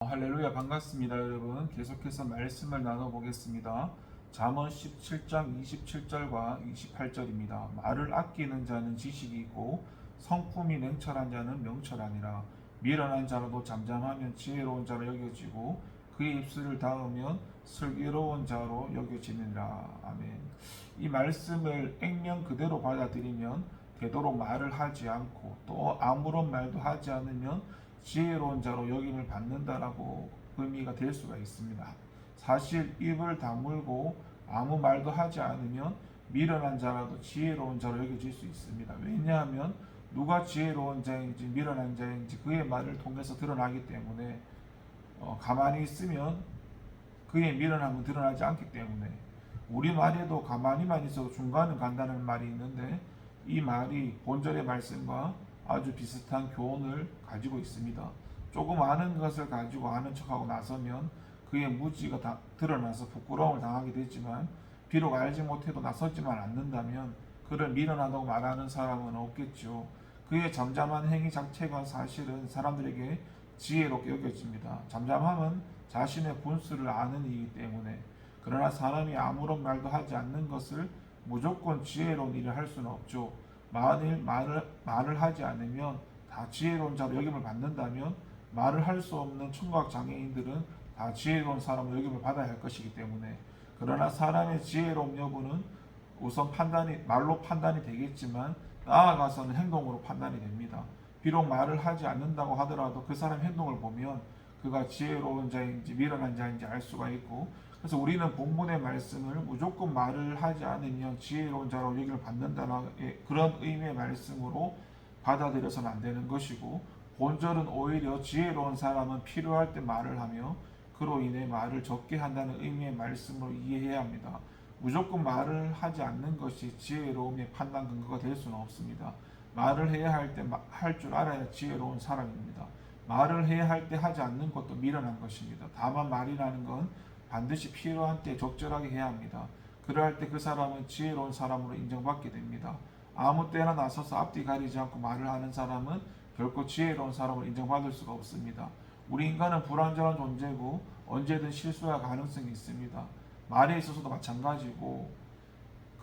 할렐루야, 반갑습니다. 여러분, 계속해서 말씀을 나눠보겠습니다. 잠언 17장 27절과 28절입니다. 말을 아끼는 자는 지식이 있고 성품이 냉철한 자는 명철하니라. 미련한 자라도 잠잠하면 지혜로운 자로 여겨지고 그의 입술을 닫으면 슬기로운 자로 여겨지느니라. 아멘. 이 말씀을 액면 그대로 받아들이면 되도록 말을 하지 않고 또 아무런 말도 하지 않으면 지혜로운 자로 여김을 받는다라고 의미가 될 수가 있습니다. 사실 입을 다물고 아무 말도 하지 않으면 미련한 자라도 지혜로운 자로 여겨질 수 있습니다. 왜냐하면 누가 지혜로운 자인지 미련한 자인지 그의 말을 통해서 드러나기 때문에 가만히 있으면 그의 미련함은 드러나지 않기 때문에 우리 말에도 가만히만 있어도 중간은 간다는 말이 있는데 이 말이 본절의 말씀과 아주 비슷한 교훈을 가지고 있습니다. 조금 아는 것을 가지고 아는 척하고 나서면 그의 무지가 드러나서 부끄러움을 당하게 되지만 비록 알지 못해도 나서지만 않는다면 그를 미련하다고 말하는 사람은 없겠죠. 그의 잠잠한 행위 자체가 사실은 사람들에게 지혜롭게 여겨집니다. 잠잠함은 자신의 본수를 아는 이기 때문에. 그러나 사람이 아무런 말도 하지 않는 것을 무조건 지혜로운 일을 할 수는 없죠. 만일 말을 하지 않으면 다 지혜로운 자로 여김을 받는다면 말을 할 수 없는 청각 장애인들은 다 지혜로운 사람으로 여김을 받아야 할 것이기 때문에. 그러나 사람의 지혜로움 여부는 우선 말로 판단이 되겠지만 나아가서는 행동으로 판단이 됩니다. 비록 말을 하지 않는다고 하더라도 그 사람의 행동을 보면 그가 지혜로운 자인지 미련한 자인지 알 수가 있고, 그래서 우리는 본문의 말씀을 무조건 말을 하지 않으면 지혜로운 자로 여김을 받는다는 그런 의미의 말씀으로 받아들여서는 안 되는 것이고, 본절은 오히려 지혜로운 사람은 필요할 때 말을 하며 그로 인해 말을 적게 한다는 의미의 말씀으로 이해해야 합니다. 무조건 말을 하지 않는 것이 지혜로움의 판단 근거가 될 수는 없습니다. 말을 해야 할 때 할 줄 알아야 지혜로운 사람입니다. 말을 해야 할 때 하지 않는 것도 미련한 것입니다. 다만 말이라는 건 반드시 필요한 때 적절하게 해야 합니다. 그러할 때 그 사람은 지혜로운 사람으로 인정받게 됩니다. 아무 때나 나서서 앞뒤 가리지 않고 말을 하는 사람은 결코 지혜로운 사람으로 인정받을 수가 없습니다. 우리 인간은 불완전한 존재고 언제든 실수할 가능성이 있습니다. 말에 있어서도 마찬가지고,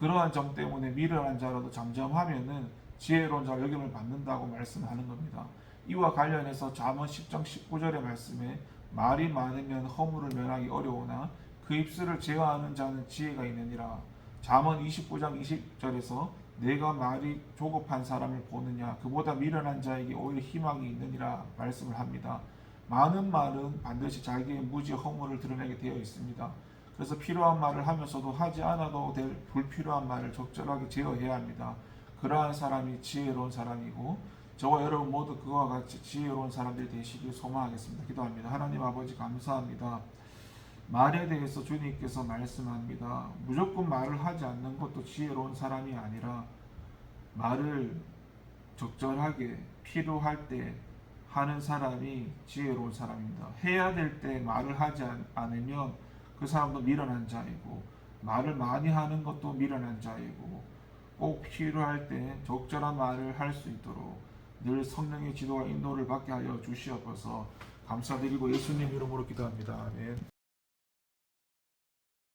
그러한 점 때문에 미련한 자라도 잠잠하면은 지혜로운 자로 여김을 받는다고 말씀하는 겁니다. 이와 관련해서 잠언 10장 19절의 말씀에 말이 많으면 허물을 면하기 어려우나 그 입술을 제어하는 자는 지혜가 있느니라. 잠언 29장 20절에서 내가 말이 조급한 사람을 보느냐, 그보다 미련한 자에게 오히려 희망이 있느니라 말씀을 합니다. 많은 말은 반드시 자기의 무지 허물을 드러내게 되어 있습니다. 그래서 필요한 말을 하면서도 하지 않아도 될 불필요한 말을 적절하게 제어해야 합니다. 그러한 사람이 지혜로운 사람이고, 저와 여러분 모두 그와 같이 지혜로운 사람들이 되시길 소망하겠습니다. 기도합니다. 하나님 아버지, 감사합니다. 말에 대해서 주님께서 말씀합니다. 무조건 말을 하지 않는 것도 지혜로운 사람이 아니라 말을 적절하게 필요할 때 하는 사람이 지혜로운 사람입니다. 해야 될 때 말을 하지 않으면 그 사람도 미련한 자이고, 말을 많이 하는 것도 미련한 자이고, 꼭 필요할 때 적절한 말을 할 수 있도록 늘 성령의 지도와 인도를 받게 하여 주시옵소서. 감사드리고 예수님 이름으로 기도합니다. 아멘.